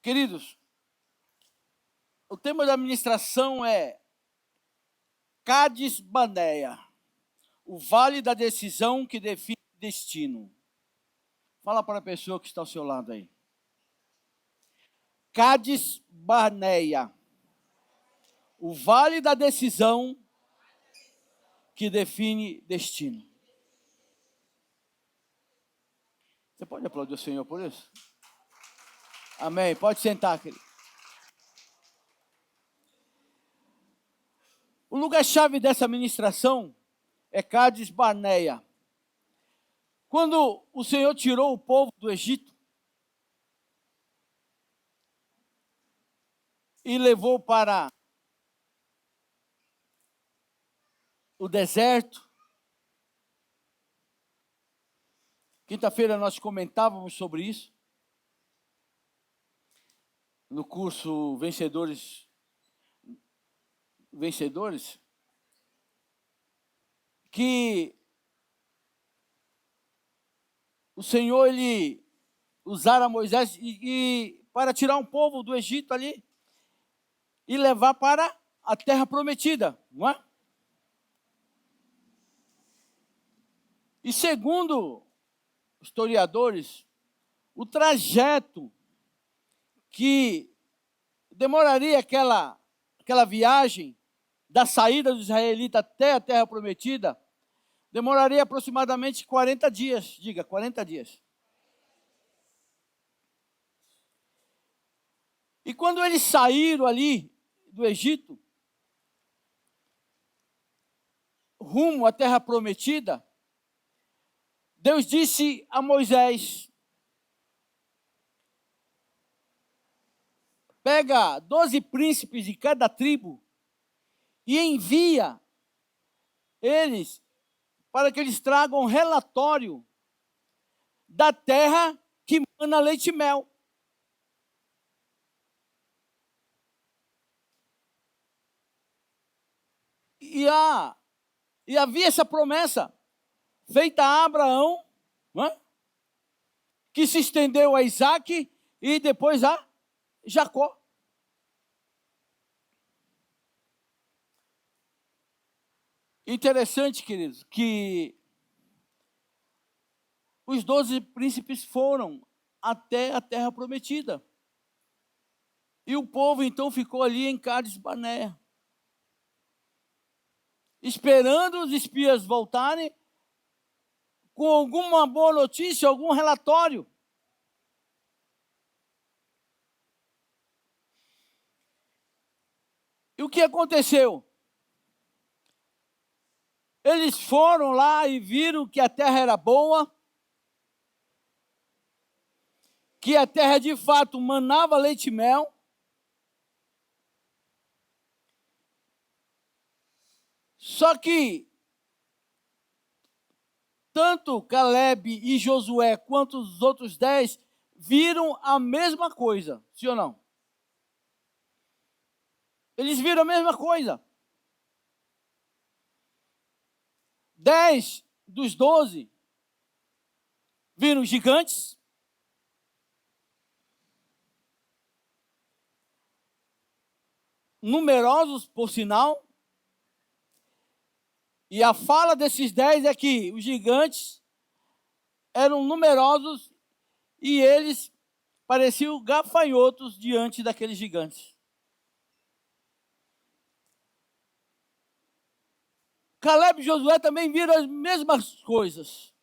Queridos, o tema da ministração é Cades Barneia, o vale da decisão que define destino. Fala para a pessoa que está ao seu lado aí. Cades Barneia, o vale da decisão que define destino. Você pode aplaudir o Senhor por isso? Amém. Pode sentar, querido. O lugar-chave dessa ministração é Cades Barneia. Quando o Senhor tirou o povo do Egito e levou para o deserto, quinta-feira nós comentávamos sobre isso, no curso Vencedores, que o Senhor, ele usara Moisés para tirar um povo do Egito ali e levar para a terra prometida, não é? E segundo historiadores, o trajeto que demoraria aquela viagem da saída dos israelitas até a terra prometida, demoraria aproximadamente 40 dias. Diga, 40 dias. E quando eles saíram ali do Egito, rumo à terra prometida, Deus disse a Moisés: pega 12 príncipes de cada tribo e envia eles para que eles tragam um relatório da terra que mana leite e mel. E havia essa promessa feita a Abraão, né? Que se estendeu a Isaac e depois a Jacó. Interessante, queridos, que os 12 príncipes foram até a terra prometida. E o povo então ficou ali em Cades Barneia, esperando os espias voltarem com alguma boa notícia, algum relatório. E o que aconteceu? Eles foram lá e viram que a terra era boa, que a terra de fato manava leite e mel. Só que tanto Caleb e Josué quanto os outros 10 viram a mesma coisa, sim ou não? Eles viram a mesma coisa. 10 dos 12 viram gigantes. Numerosos, por sinal. E a fala desses 10 é que os gigantes eram numerosos e eles pareciam gafanhotos diante daqueles gigantes. Caleb e Josué também viram as mesmas coisas.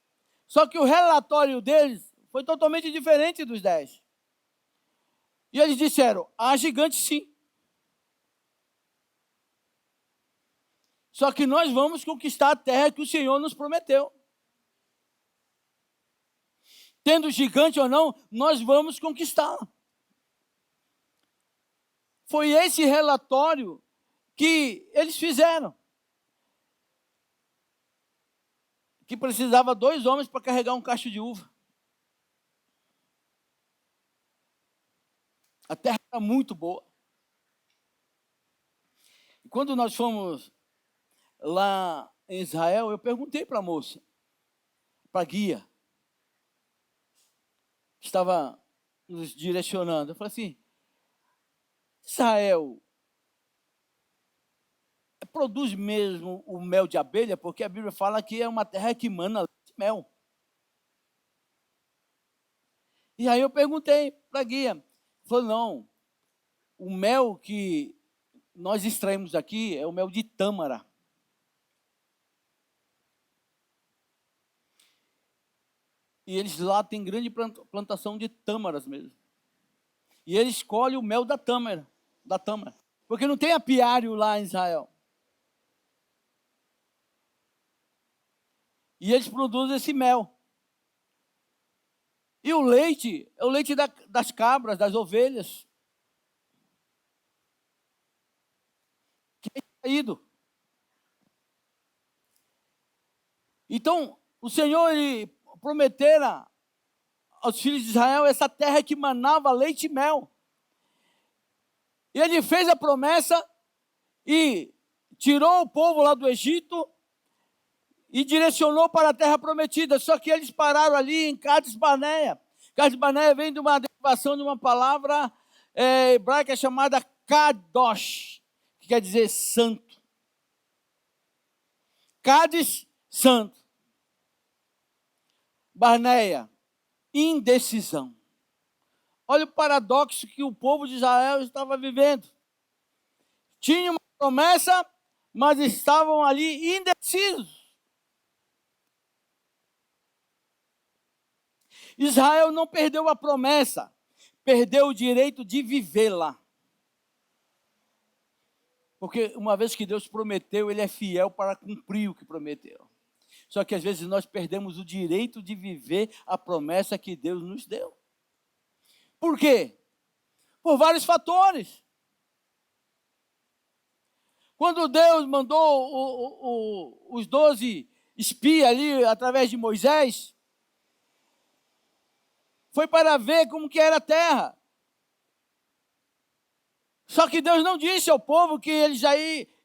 Só que o relatório deles foi totalmente diferente dos 10. E eles disseram: há gigantes sim. Só que nós vamos conquistar a terra que o Senhor nos prometeu. Tendo gigante ou não, nós vamos conquistá-la. Foi esse relatório que eles fizeram. Que precisava 2 homens para carregar um cacho de uva. A terra era muito boa. E quando nós fomos lá em Israel, eu perguntei para a moça, para a guia, que estava nos direcionando. Eu falei assim: Israel produz mesmo o mel de abelha, porque a Bíblia fala que é uma terra que emana leite e mel. E aí eu perguntei para a guia, falou, não, o mel que nós extraímos aqui é o mel de tâmara. E eles lá têm grande plantação de tâmaras mesmo. E eles escolhem o mel da tâmara, porque não tem apiário lá em Israel. E eles produzem esse mel. E o leite é o leite das cabras, das ovelhas, que é extraído. Então, o Senhor ele prometera aos filhos de Israel essa terra que manava leite e mel. E ele fez a promessa e tirou o povo lá do Egito e direcionou para a terra prometida. Só que eles pararam ali em Cades Barneia. Cades Barneia vem de uma derivação de uma palavra hebraica chamada Kadosh, que quer dizer santo. Cades, santo. Barneia, indecisão. Olha o paradoxo que o povo de Israel estava vivendo. Tinha uma promessa, mas estavam ali indecisos. Israel não perdeu a promessa, perdeu o direito de vivê-la. Porque uma vez que Deus prometeu, Ele é fiel para cumprir o que prometeu. Só que às vezes nós perdemos o direito de viver a promessa que Deus nos deu. Por quê? Por vários fatores. Quando Deus mandou os 12 espias ali através de Moisés, foi para ver como que era a terra. Só que Deus não disse ao povo que eles já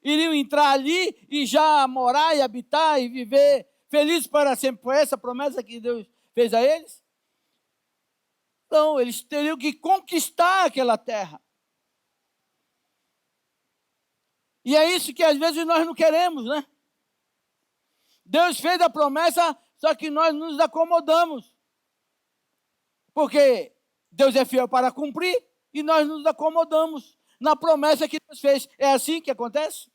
iriam entrar ali e já morar e habitar e viver felizes para sempre. Foi essa a promessa que Deus fez a eles? Não, eles teriam que conquistar aquela terra. E é isso que às vezes nós não queremos, né? Deus fez a promessa, só que nós nos acomodamos. Porque Deus é fiel para cumprir e nós nos acomodamos na promessa que Deus fez. É assim que acontece?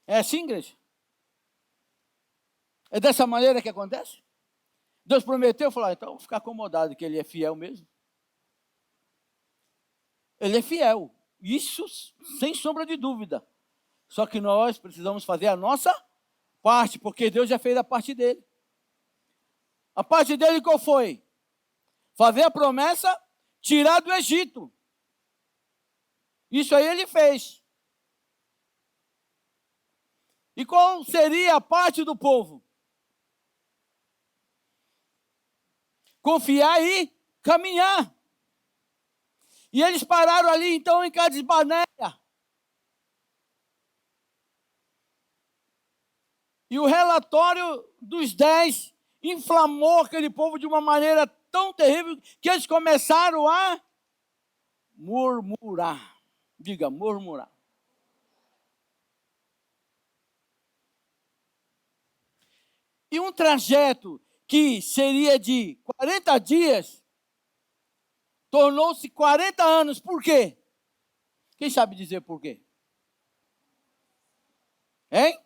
É assim, igreja? É dessa maneira que acontece? Deus prometeu, falou, então vou ficar acomodado, que Ele é fiel mesmo. Ele é fiel, isso sem sombra de dúvida. Só que nós precisamos fazer a nossa parte, porque Deus já fez a parte dele. A parte dele qual foi? Fazer a promessa, tirar do Egito. Isso aí ele fez. E qual seria a parte do povo? Confiar e caminhar. E eles pararam ali, então, em Cades Barneia. E o relatório dos 10 inflamou aquele povo de uma maneira tão terrível que eles começaram a murmurar. Diga, murmurar. E um trajeto que seria de 40 dias, tornou-se 40 anos. Por quê? Quem sabe dizer por quê? Hein?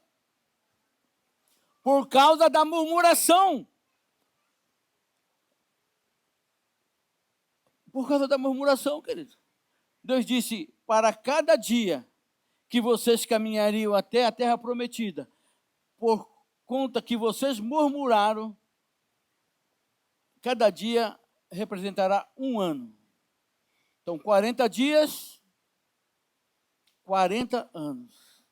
Por causa da murmuração. Por causa da murmuração, querido. Deus disse, para cada dia que vocês caminhariam até a terra prometida, por conta que vocês murmuraram, cada dia representará um ano. Então, 40 dias, 40 anos.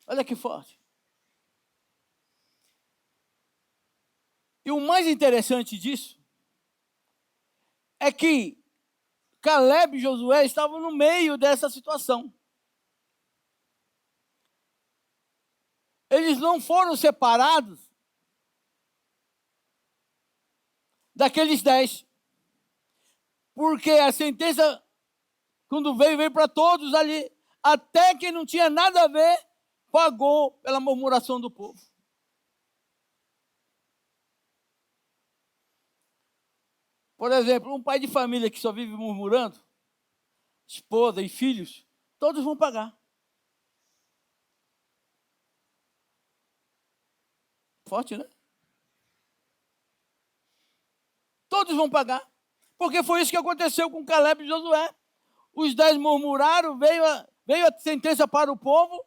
Olha que forte. E o mais interessante disso é que Caleb e Josué estavam no meio dessa situação. Eles não foram separados daqueles 10. Porque a sentença, quando veio para todos ali. Até quem não tinha nada a ver, pagou pela murmuração do povo. Por exemplo, um pai de família que só vive murmurando, esposa e filhos, todos vão pagar. Forte, né? Todos vão pagar. Porque foi isso que aconteceu com Caleb e Josué. Os 10 murmuraram, veio a sentença para o povo.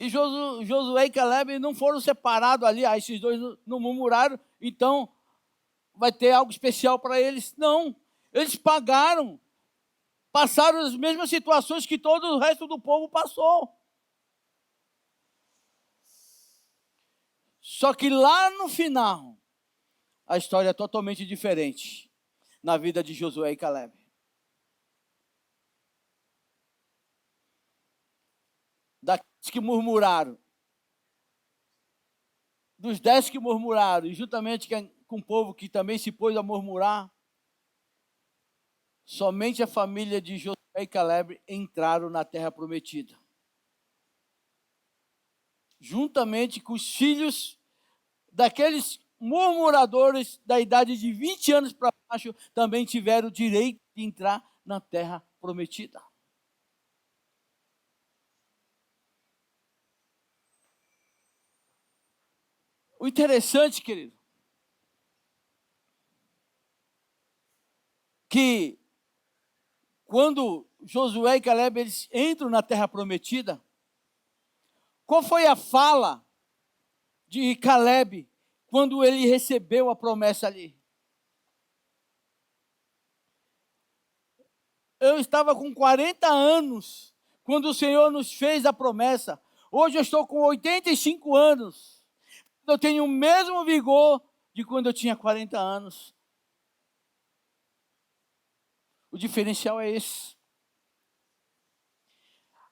E Josué e Caleb não foram separados ali. Esses dois não murmuraram, então vai ter algo especial para eles. Não, eles pagaram. Passaram as mesmas situações que todo o resto do povo passou. Só que lá no final, a história é totalmente diferente na vida de Josué e Caleb. Daqueles que murmuraram, dos 10 que murmuraram, e juntamente com o povo que também se pôs a murmurar, somente a família de Josué e Caleb entraram na terra prometida. Juntamente com os filhos daqueles murmuradores da idade de 20 anos para baixo, também tiveram o direito de entrar na terra prometida. O interessante, querido, que quando Josué e Caleb eles entram na terra prometida, qual foi a fala de Caleb quando ele recebeu a promessa ali? Eu estava com 40 anos quando o Senhor nos fez a promessa. Hoje eu estou com 85 anos. Eu tenho o mesmo vigor de quando eu tinha 40 anos. O diferencial é esse.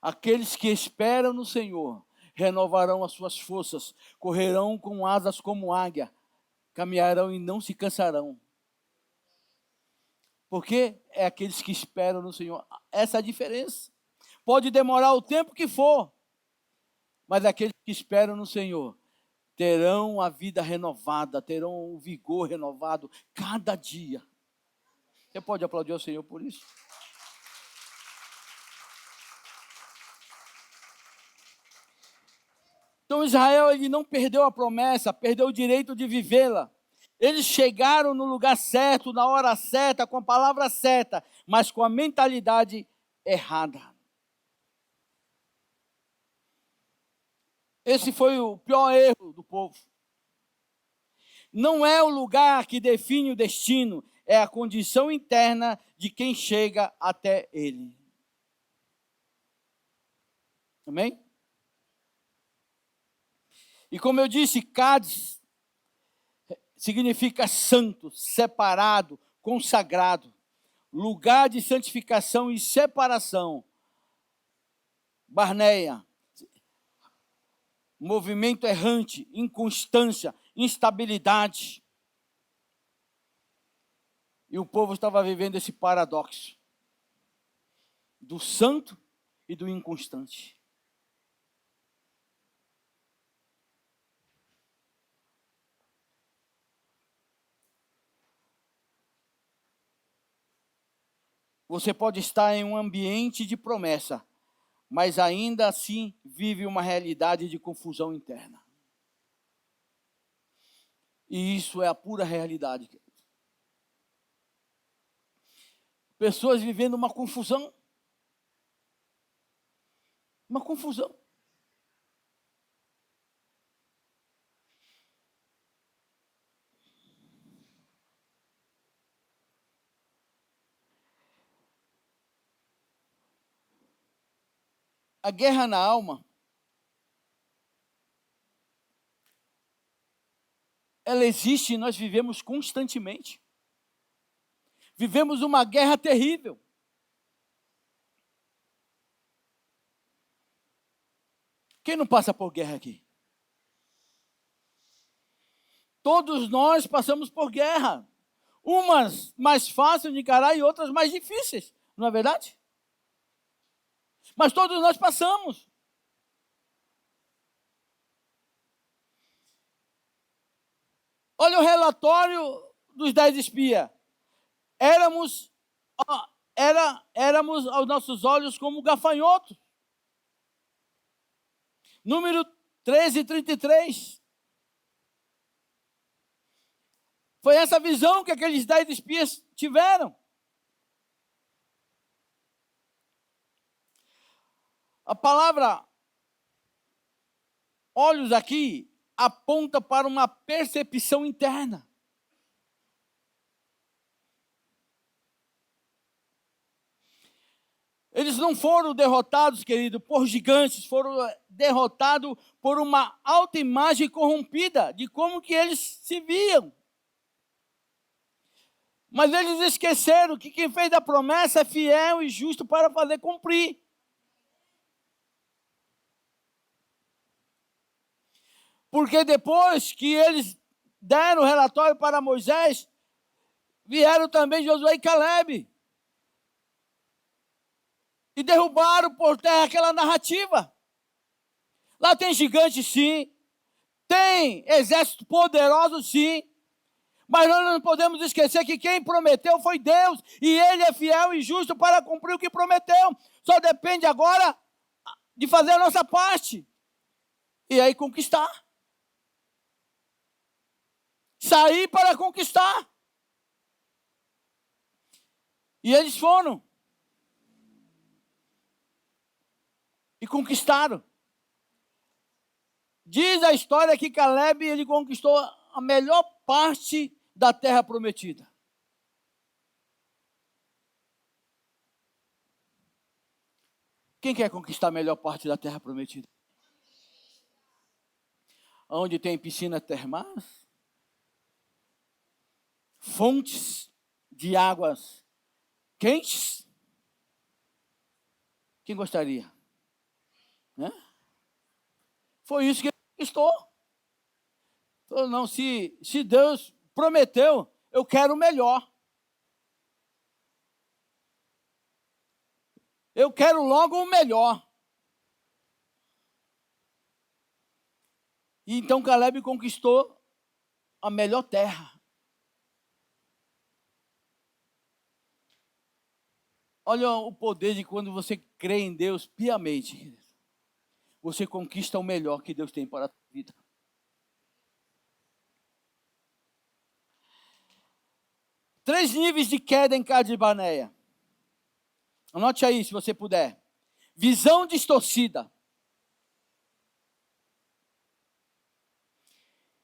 Aqueles que esperam no Senhor renovarão as suas forças, correrão com asas como águia, caminharão e não se cansarão. Porque é aqueles que esperam no Senhor. Essa é a diferença. Pode demorar o tempo que for, mas aqueles que esperam no Senhor terão a vida renovada, terão o vigor renovado cada dia. Você pode aplaudir ao Senhor por isso? Então Israel ele não perdeu a promessa, perdeu o direito de vivê-la. Eles chegaram no lugar certo, na hora certa, com a palavra certa, mas com a mentalidade errada. Esse foi o pior erro do povo. Não é o lugar que define o destino, é a condição interna de quem chega até ele. Amém? E como eu disse, Cádiz significa santo, separado, consagrado, lugar de santificação e separação. Barneia, movimento errante, inconstância, instabilidade. E o povo estava vivendo esse paradoxo do santo e do inconstante. Você pode estar em um ambiente de promessa, mas ainda assim vive uma realidade de confusão interna. E isso é a pura realidade. Pessoas vivendo uma confusão. Uma confusão. A guerra na alma, ela existe e nós vivemos constantemente. Vivemos uma guerra terrível. Quem não passa por guerra aqui? Todos nós passamos por guerra. Umas mais fáceis de encarar e outras mais difíceis. Não é verdade? Mas todos nós passamos. Olha o relatório dos 10 espias. Éramos aos nossos olhos como gafanhotos. Número 13:33. Foi essa visão que aqueles 10 espias tiveram. A palavra olhos aqui aponta para uma percepção interna. Eles não foram derrotados, querido, por gigantes, foram derrotados por uma autoimagem corrompida de como que eles se viam. Mas eles esqueceram que quem fez a promessa é fiel e justo para fazer cumprir. Porque depois que eles deram o relatório para Moisés, vieram também Josué e Caleb. E derrubaram por terra aquela narrativa. Lá tem gigantes, sim. Tem exército poderoso, sim. Mas nós não podemos esquecer que quem prometeu foi Deus. E Ele é fiel e justo para cumprir o que prometeu. Só depende agora de fazer a nossa parte. E aí conquistar. Sair para conquistar. E eles foram. E conquistaram. Diz a história que Caleb ele conquistou a melhor parte da terra prometida. Quem quer conquistar a melhor parte da terra prometida? Onde tem piscinas termais, fontes de águas quentes. Quem gostaria? Né? Foi isso que ele conquistou. Falou, não, se Deus prometeu, eu quero o melhor. Eu quero logo o melhor. E então Caleb conquistou a melhor terra. Olha o poder de quando você crê em Deus piamente. Você conquista o melhor que Deus tem para a tua vida. Três níveis de queda em Cades Barneia. Anote aí, se você puder. Visão distorcida.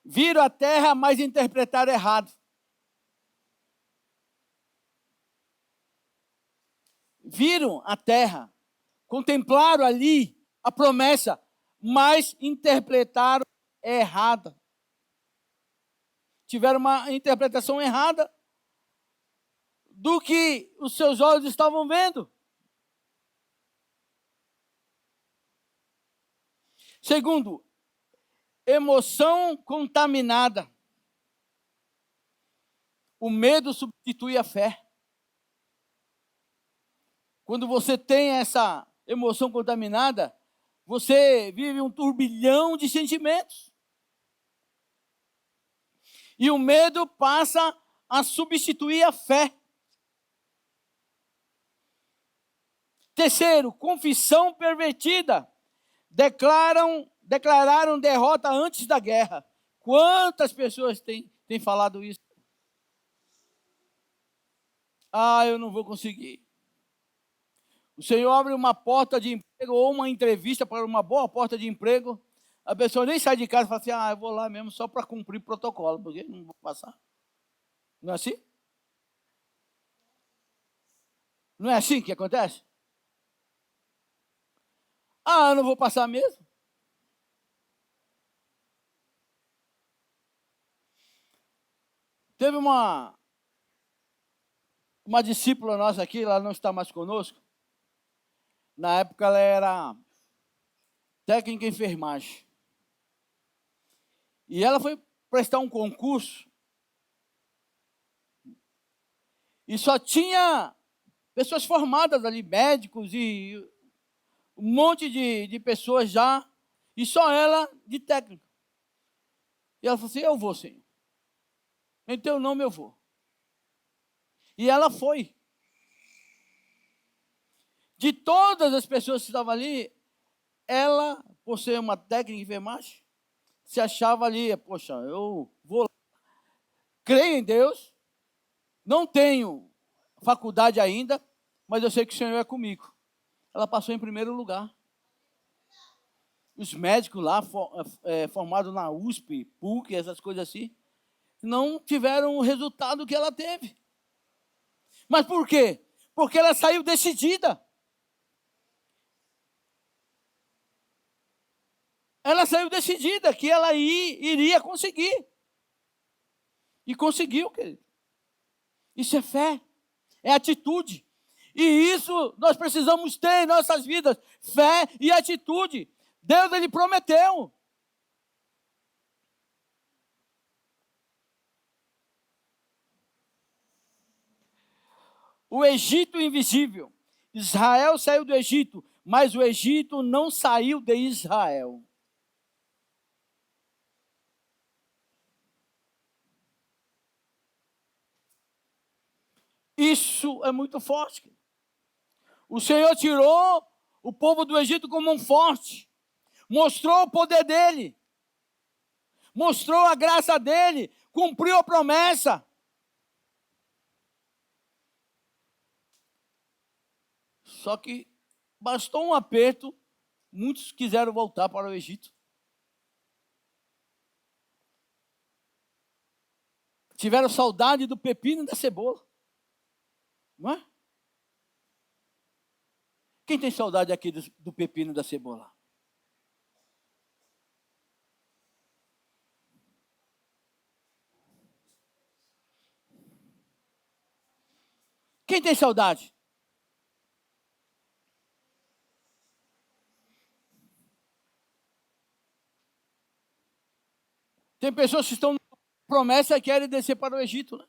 Viram a terra, mas interpretaram errado. Viram a terra, contemplaram ali a promessa, mas interpretaram errada. Tiveram uma interpretação errada do que os seus olhos estavam vendo. Segundo, emoção contaminada. O medo substitui a fé. Quando você tem essa emoção contaminada, você vive um turbilhão de sentimentos. E o medo passa a substituir a fé. Terceiro, confissão pervertida. Declararam derrota antes da guerra. Quantas pessoas têm falado isso? Ah, eu não vou conseguir. O Senhor abre uma porta de emprego ou uma entrevista para uma boa porta de emprego. A pessoa nem sai de casa e fala assim, eu vou lá mesmo só para cumprir protocolo, porque não vou passar. Não é assim? Não é assim que acontece? Eu não vou passar mesmo. Teve uma discípula nossa aqui, ela não está mais conosco. Na época ela era técnica em enfermagem. E ela foi prestar um concurso e só tinha pessoas formadas ali, médicos e um monte de pessoas já, e só ela de técnica. E ela falou assim, eu vou, Senhor. Em teu nome eu vou. E ela foi. De todas as pessoas que estavam ali, ela, por ser uma técnica de enfermagem, se achava ali, poxa, eu vou lá. Creio em Deus, não tenho faculdade ainda, mas eu sei que o Senhor é comigo. Ela passou em primeiro lugar. Os médicos lá, formados na USP, PUC, essas coisas assim, não tiveram o resultado que ela teve. Mas por quê? Porque ela saiu decidida. Ela saiu decidida que ela iria conseguir. E conseguiu, querido. Isso é fé, é atitude. E isso nós precisamos ter em nossas vidas, fé e atitude. Deus, Ele prometeu. O Egito invisível. Israel saiu do Egito, mas o Egito não saiu de Israel. Isso é muito forte. O Senhor tirou o povo do Egito como um forte, mostrou o poder dele, mostrou a graça dele, cumpriu a promessa. Só que bastou um aperto, muitos quiseram voltar para o Egito. Tiveram saudade do pepino e da cebola. Não é? Quem tem saudade aqui do pepino e da cebola? Quem tem saudade? Tem pessoas que estão promessa e querem descer para o Egito, né?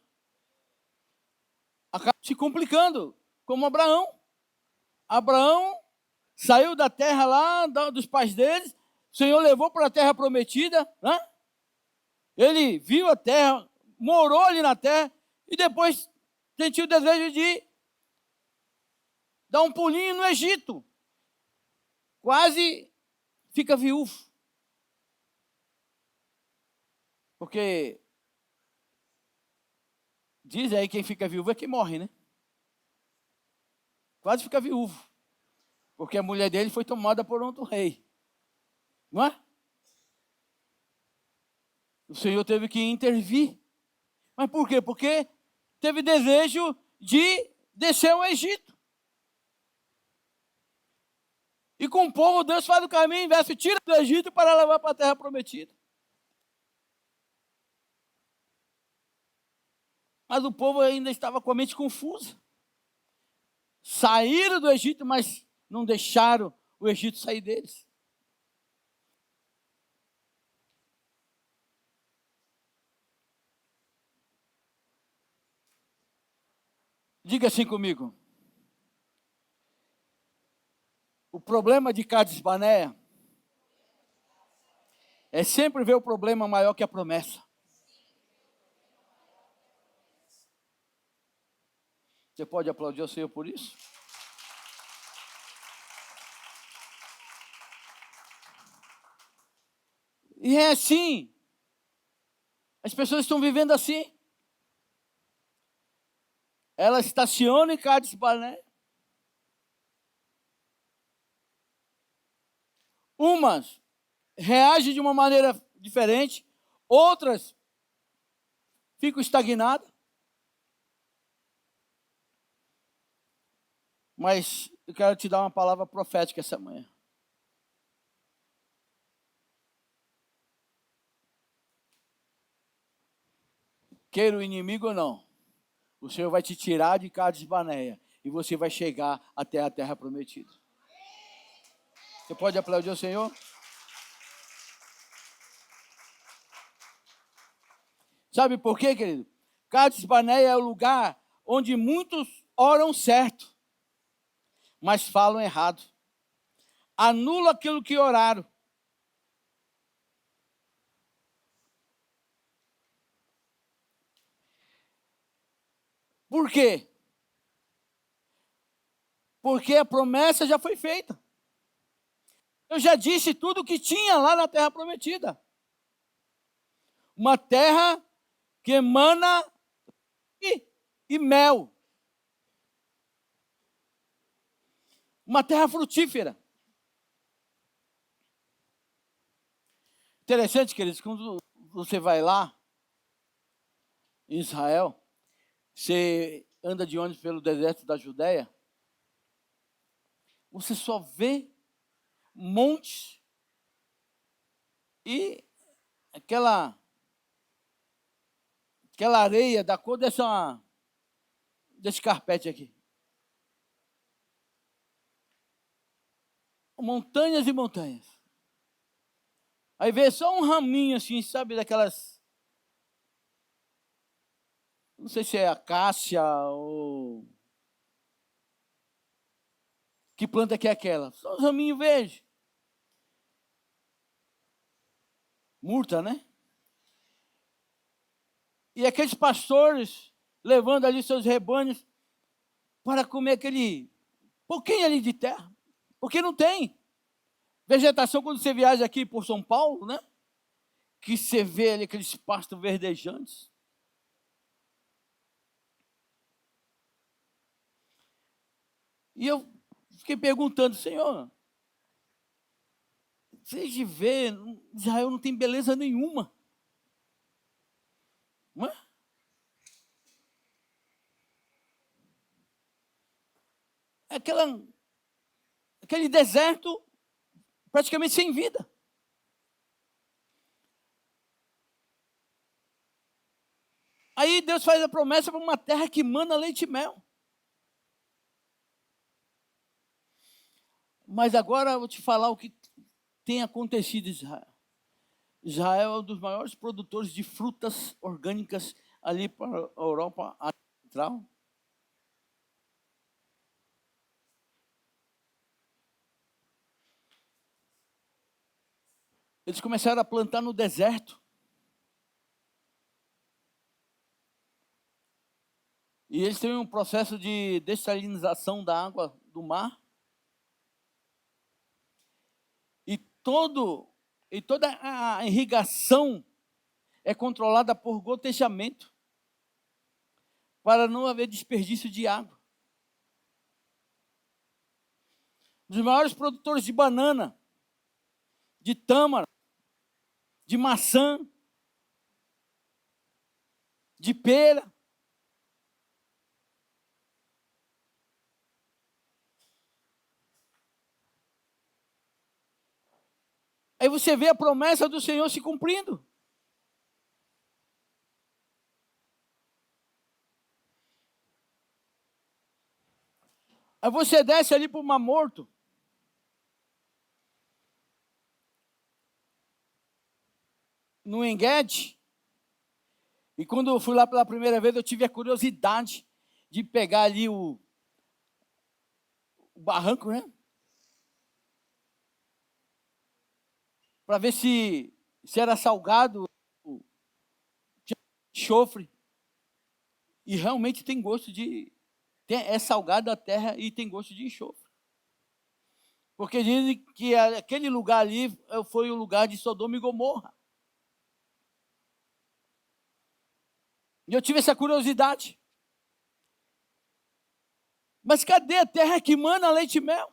Acaba se complicando, como Abraão. Abraão saiu da terra lá, dos pais deles, o Senhor levou para a terra prometida, né? Ele viu a terra, morou ali na terra, e depois sentiu o desejo de dar um pulinho no Egito. Quase fica viúvo. Porque diz aí quem fica viúvo é quem morre, né? Quase fica viúvo. Porque a mulher dele foi tomada por outro rei. Não é? O Senhor teve que intervir. Mas por quê? Porque teve desejo de descer ao Egito. E com o povo, Deus faz o caminho inverso, tira do Egito para levar para a terra prometida. Mas o povo ainda estava com a mente confusa. Saíram do Egito, mas não deixaram o Egito sair deles. Diga assim comigo. O problema de Cádiz Barnea é sempre ver o problema maior que a promessa. Você pode aplaudir o Senhor por isso? E é assim. As pessoas estão vivendo assim. Elas estacionam em Cádiz Barnea. Umas reagem de uma maneira diferente, outras ficam estagnadas. Mas eu quero te dar uma palavra profética essa manhã. Queira o inimigo ou não, o Senhor vai te tirar de Cádiz Barnea e você vai chegar até a terra prometida. Você pode aplaudir o Senhor? Sabe por quê, querido? Cádiz Barneia é o lugar onde muitos oram certo, mas falam errado. Anula aquilo que oraram. Por quê? Porque a promessa já foi feita. Eu já disse tudo o que tinha lá na terra prometida. Uma terra que emana e mel. Uma terra frutífera. Interessante, queridos, quando você vai lá, em Israel, você anda de ônibus pelo deserto da Judéia, você só vê montes e aquela areia da cor desse carpete aqui. Montanhas e montanhas. Aí vê só um raminho assim, sabe, daquelas... Não sei se é acácia ou... Que planta que é aquela? Só um raminho verde. Murta, né? E aqueles pastores levando ali seus rebanhos para comer aquele pouquinho ali de terra. Porque não tem vegetação quando você viaja aqui por São Paulo, né? Que você vê ali aqueles pastos verdejantes. E eu fiquei perguntando, Senhor, vocês de ver, Israel não tem beleza nenhuma. Não é? Aquele deserto praticamente sem vida. Aí Deus faz a promessa para uma terra que mana leite e mel. Mas agora eu vou te falar o que tem acontecido em Israel. Israel é um dos maiores produtores de frutas orgânicas ali para a Europa Central. Eles começaram a plantar no deserto. E eles têm um processo de dessalinização da água do mar. E toda a irrigação é controlada por gotejamento, para não haver desperdício de água. Os maiores produtores de banana, de tâmara, de maçã, de pera. Aí você vê a promessa do Senhor se cumprindo. Aí você desce ali para o Mar Morto. No Enguede. E quando eu fui lá pela primeira vez, eu tive a curiosidade de pegar ali o barranco, né? Para ver se era salgado, tinha enxofre. E realmente tem gosto de... É salgada a terra e tem gosto de enxofre. Porque dizem que aquele lugar ali foi o lugar de Sodoma e Gomorra. E eu tive essa curiosidade. Mas cadê a terra que mana leite e mel?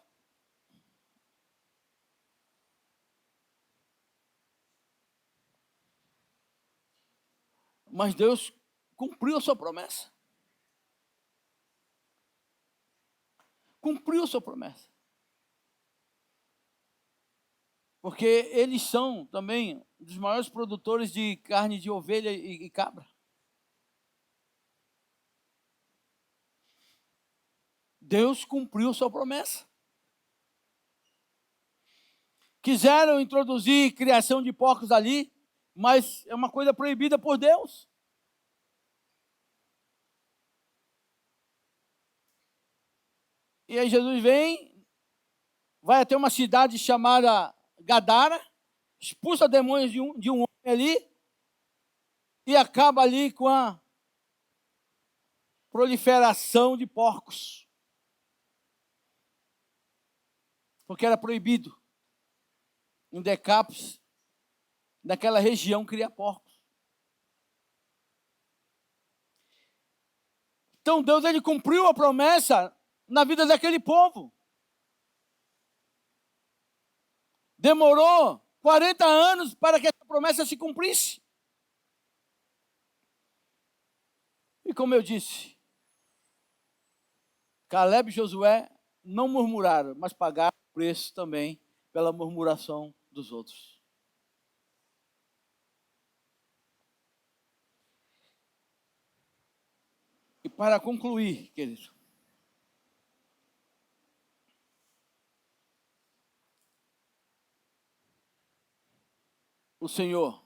Mas Deus cumpriu a sua promessa. Cumpriu a sua promessa. Porque eles são também dos maiores produtores de carne de ovelha e cabra. Deus cumpriu a sua promessa. Quiseram introduzir criação de porcos ali, mas é uma coisa proibida por Deus. E aí Jesus vem, vai até uma cidade chamada Gadara, expulsa demônios de um homem ali e acaba ali com a proliferação de porcos. Porque era proibido em Decápolis, naquela região, criar porcos. Então Deus, ele cumpriu a promessa na vida daquele povo. Demorou 40 anos para que essa promessa se cumprisse. E como eu disse, Caleb e Josué não murmuraram, mas pagaram o preço também pela murmuração dos outros. E para concluir, querido, o Senhor,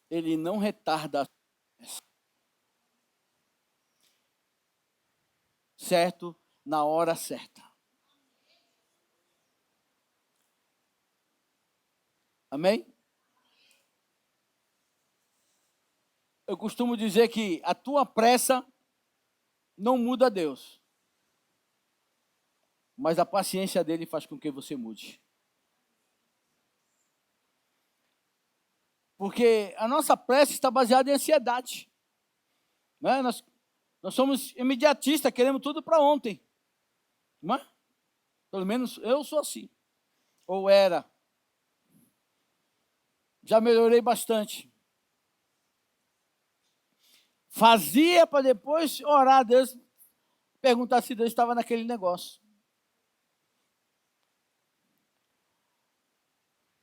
ele não retarda a promessa, certo, na hora certa. Amém? Eu costumo dizer que a tua pressa não muda Deus, mas a paciência dele faz com que você mude. Porque a nossa pressa está baseada em ansiedade. Né? Nós somos imediatistas, queremos tudo para ontem. Não é? Pelo menos eu sou assim. Ou era. Já melhorei bastante. Fazia para depois orar a Deus, perguntar se Deus estava naquele negócio.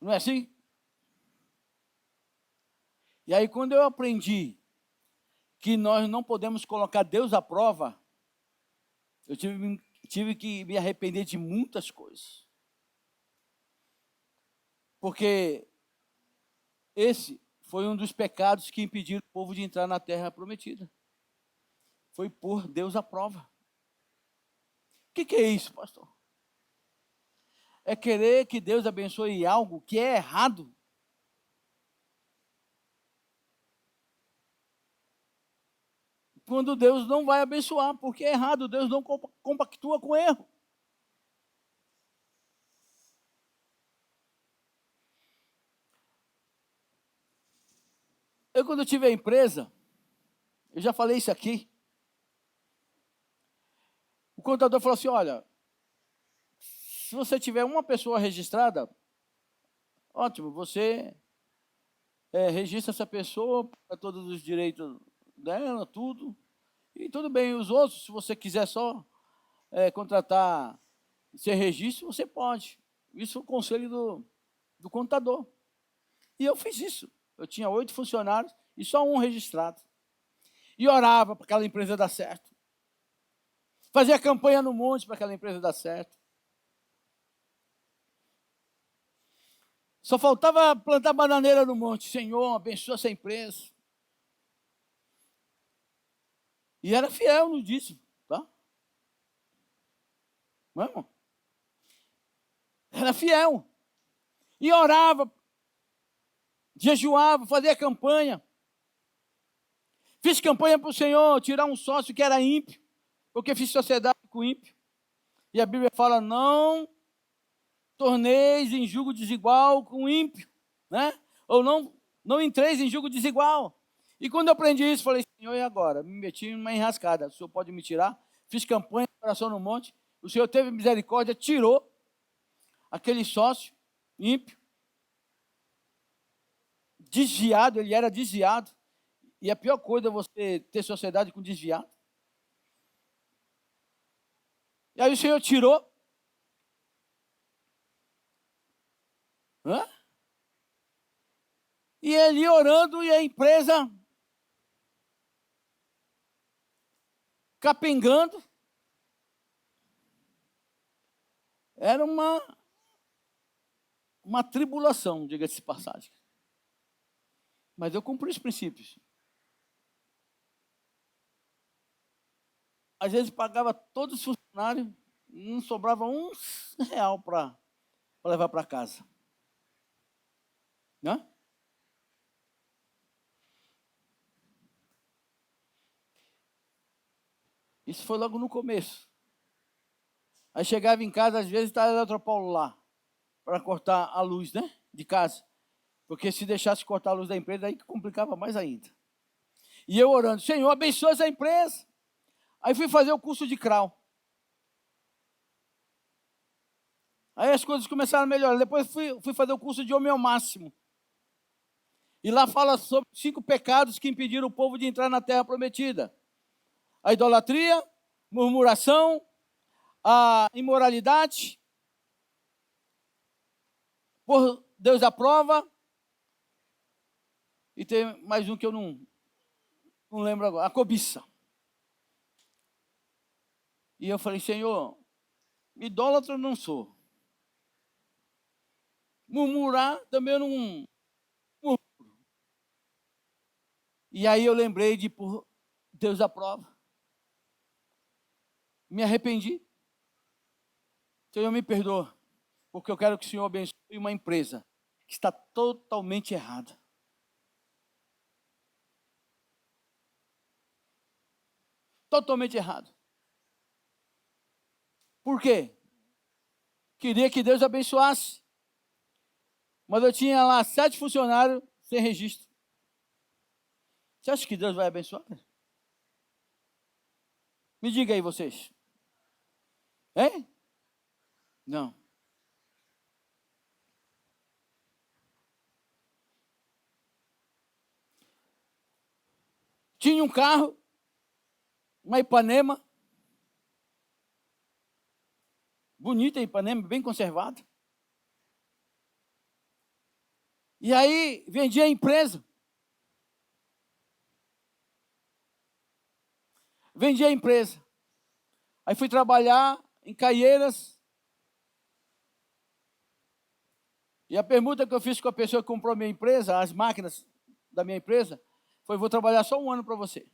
Não é assim? E aí, quando eu aprendi que nós não podemos colocar Deus à prova, eu tive que me arrepender de muitas coisas. Porque esse foi um dos pecados que impediram o povo de entrar na terra prometida. Foi pôr Deus à prova. O que é isso, pastor? É querer que Deus abençoe algo que é errado. Quando Deus não vai abençoar, porque é errado, Deus não compactua com erro. Quando eu tive a empresa, eu já falei isso aqui, o contador falou assim, olha, se você tiver uma pessoa registrada, ótimo, você registra essa pessoa para todos os direitos dela, tudo, e tudo bem. Os outros, se você quiser só contratar, ser registro, você pode. Isso é o conselho do contador. E eu fiz isso. Eu tinha 8 funcionários e só um registrado. E orava para aquela empresa dar certo. Fazia campanha no monte para aquela empresa dar certo. Só faltava plantar bananeira no monte. Senhor, abençoa essa empresa. E era fiel no dízimo, tá? Não é, irmão? Era fiel. E orava, jejuava, fazia campanha. Fiz campanha para o Senhor tirar um sócio que era ímpio, porque fiz sociedade com ímpio. E a Bíblia fala, não torneis em julgo desigual com ímpio, né? Ou não entreis em julgo desigual. E quando eu aprendi isso, falei, Senhor, e agora? Me meti numa enrascada, o Senhor pode me tirar? Fiz campanha, oração no monte, o Senhor teve misericórdia, tirou aquele sócio ímpio, desviado, ele era desviado. E a pior coisa é você ter sociedade com desviado. E aí o Senhor tirou. Hã? E ele orando e a empresa capengando. Era uma tribulação, diga-se de passagem. Mas eu cumpri os princípios. às vezes pagava todos os funcionários, não sobrava R$ 1 para levar para casa. Né? Isso foi logo no começo. Aí chegava em casa, às vezes estava o Eletropaulo lá, para cortar a luz, né, de casa. Porque se deixasse cortar a luz da empresa, aí complicava mais ainda. E eu orando, Senhor, abençoa essa empresa. Aí fui fazer o curso de CRAU. Aí as coisas começaram a melhorar. Depois fui fazer o curso de homeomáximo. E lá fala sobre 5 pecados que impediram o povo de entrar na terra prometida. A idolatria, murmuração, a imoralidade, por Deus aprova, e tem mais um que eu não lembro agora, a cobiça. E eu falei, Senhor, idólatra eu não sou. Murmurar também eu não murmuro. E aí eu lembrei de por Deus aprova. Me arrependi. Senhor, me perdoa, porque eu quero que o Senhor abençoe uma empresa que está totalmente errada. Totalmente errado. Por quê? Queria que Deus abençoasse. Mas eu tinha lá 7 funcionários sem registro. Você acha que Deus vai abençoar? Me diga aí vocês. Hein? Não. Tinha um carro, uma Ipanema, bonita Ipanema, bem conservada. E aí vendia a empresa. Vendi a empresa. Aí fui trabalhar em Caieiras. E a pergunta que eu fiz com a pessoa que comprou minha empresa, as máquinas da minha empresa, foi, vou trabalhar só 1 ano para você.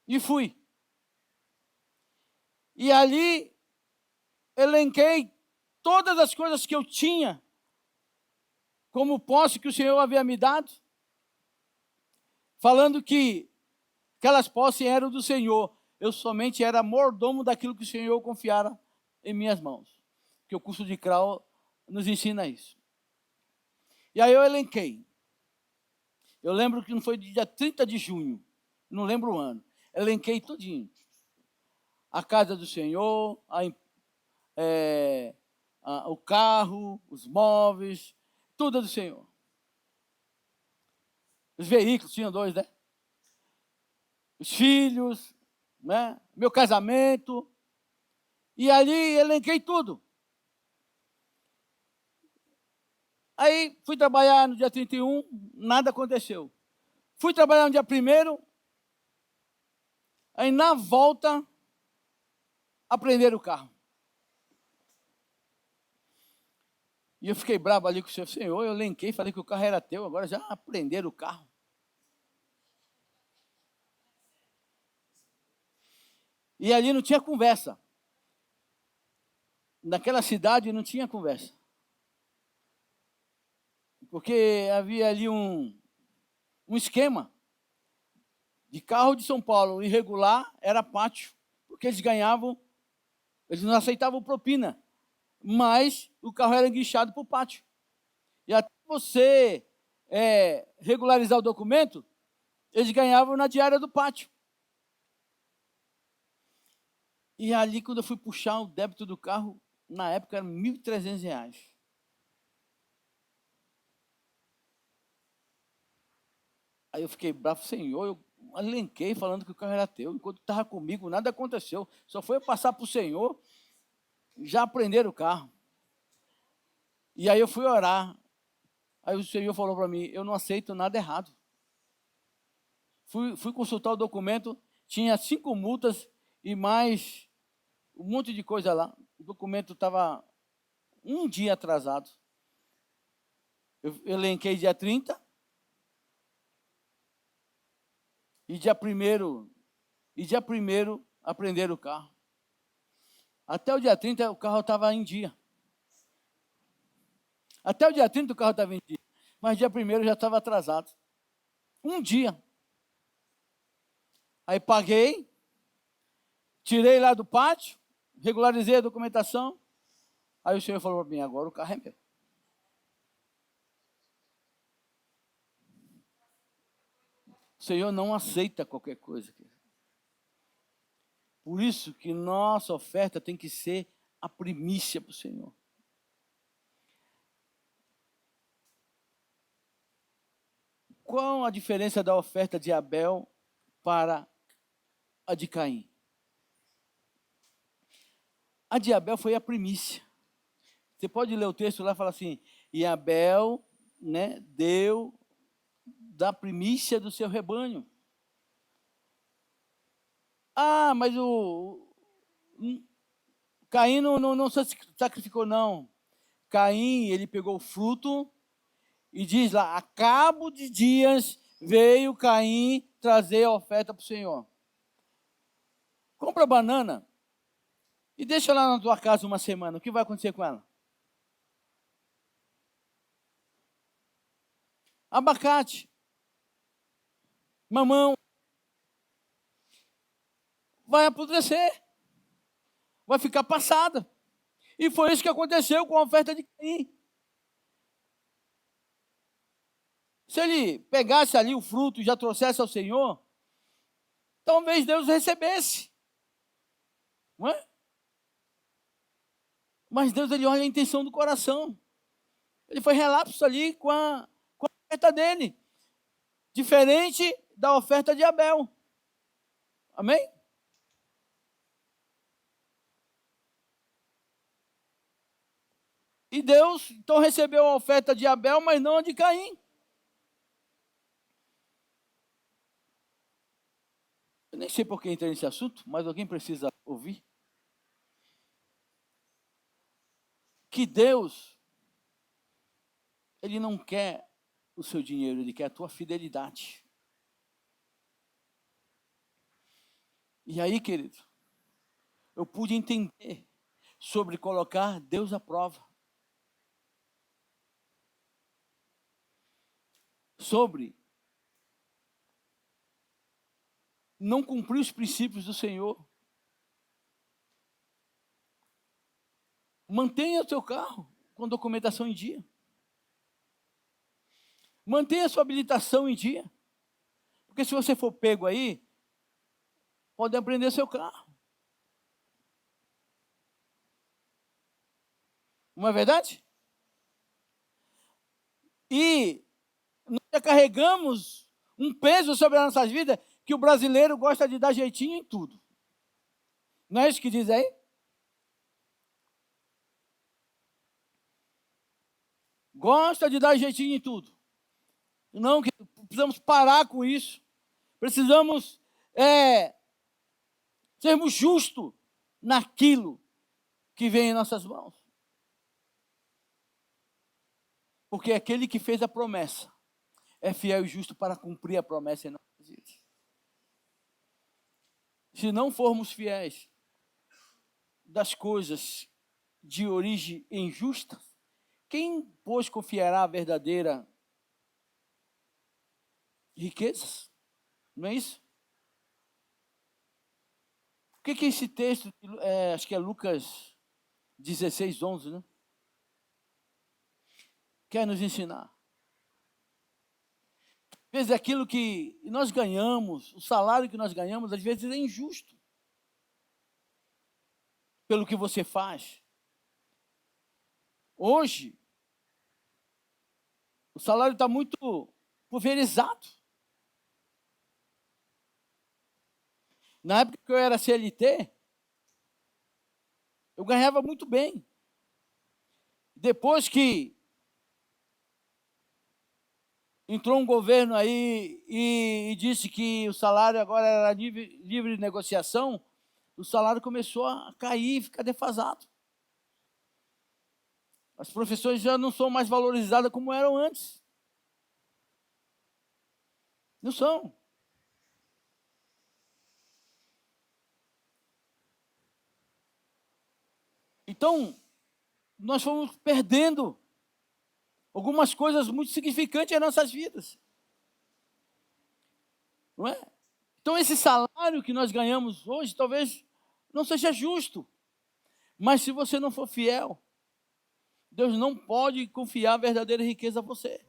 E fui. E ali, elenquei todas as coisas que eu tinha, como posse que o Senhor havia me dado, falando que aquelas posses eram do Senhor. Eu somente era mordomo daquilo que o Senhor confiara em minhas mãos. Que o curso de CRAU nos ensina isso. E aí eu elenquei. Eu lembro que não foi dia 30 de junho, não lembro o ano. Elenquei tudinho. A casa do Senhor, o carro, os móveis, tudo é do Senhor. Os veículos, tinham 2, né? Os filhos, né? Meu casamento. E ali elenquei tudo. Aí fui trabalhar no dia 31, nada aconteceu. Fui trabalhar no dia 1º, aí na volta, aprenderam o carro. E eu fiquei bravo ali com o Senhor, eu elenquei, falei que o carro era teu, agora já aprenderam o carro. E ali não tinha conversa. Naquela cidade não tinha conversa. Porque havia ali um esquema de carro de São Paulo irregular, era pátio, porque eles ganhavam, eles não aceitavam propina, mas o carro era enguichado para o pátio. E até você regularizar o documento, eles ganhavam na diária do pátio. E ali, quando eu fui puxar o débito do carro, na época era R$ 1.300. Aí eu fiquei bravo, Senhor, eu elenquei falando que o carro era teu, enquanto estava comigo, nada aconteceu. Só foi eu passar para o Senhor, já aprenderam o carro. E aí eu fui orar. Aí o Senhor falou para mim, eu não aceito nada errado. Fui consultar o documento, tinha 5 multas e mais um monte de coisa lá. O documento estava 1 dia atrasado. Eu elenquei dia 30. E dia 1º E dia 1º, apreenderam o carro. Até o dia 30, o carro estava em dia. Até o dia 30, o carro estava em dia. Mas dia 1º já estava atrasado. Um dia. Aí paguei, tirei lá do pátio, regularizei a documentação. Aí o senhor falou para mim, agora o carro é meu. O Senhor não aceita qualquer coisa. Por isso que nossa oferta tem que ser a primícia para o Senhor. Qual a diferença da oferta de Abel para a de Caim? A de Abel foi a primícia. Você pode ler o texto lá e falar assim, e Abel, né, deu da primícia do seu rebanho. Ah, mas Caim não se sacrificou, não. Caim, ele pegou o fruto e diz lá, a cabo de dias veio Caim trazer a oferta para o Senhor. Compra banana e deixa lá na tua casa uma semana. O que vai acontecer com ela? Abacate, mamão, vai apodrecer, vai ficar passada. E foi isso que aconteceu com a oferta de Caim. Se ele pegasse ali o fruto e já trouxesse ao Senhor, talvez Deus recebesse. Não é? Mas Deus, ele olha a intenção do coração. Ele foi relapso ali com a oferta dele. Diferente da oferta de Abel. Amém? E Deus, então, recebeu a oferta de Abel, mas não a de Caim. Eu nem sei por que entrei nesse assunto, mas alguém precisa ouvir. Que Deus, ele não quer o seu dinheiro, ele quer a tua fidelidade. E aí, querido, eu pude entender sobre colocar Deus à prova. Sobre não cumprir os princípios do Senhor. Mantenha o seu carro com documentação em dia. Mantenha a sua habilitação em dia. Porque se você for pego aí, pode apreender seu carro. Não é verdade? E nós já carregamos um peso sobre as nossas vidas que o brasileiro gosta de dar jeitinho em tudo. Não é isso que diz aí? Gosta de dar jeitinho em tudo. Não, precisamos parar com isso. Precisamos sermos justos naquilo que vem em nossas mãos. Porque aquele que fez a promessa é fiel e justo para cumprir a promessa em nossas vidas. Se não formos fiéis das coisas de origem injusta, quem, pois, confiará a verdadeira riquezas? Não é isso? O que esse texto, acho que é Lucas 16, 11, né? Quer nos ensinar? Às vezes aquilo que nós ganhamos, o salário que nós ganhamos, às vezes é injusto. Pelo que você faz. Hoje, o salário está muito pulverizado. Na época que eu era CLT, eu ganhava muito bem. Depois que entrou um governo aí e disse que o salário agora era livre de negociação, o salário começou a cair e ficar defasado. As profissões já não são mais valorizadas como eram antes. Não são. Então, nós fomos perdendo algumas coisas muito significantes em nossas vidas. Não é? Então, esse salário que nós ganhamos hoje, talvez não seja justo. Mas se você não for fiel, Deus não pode confiar a verdadeira riqueza a você.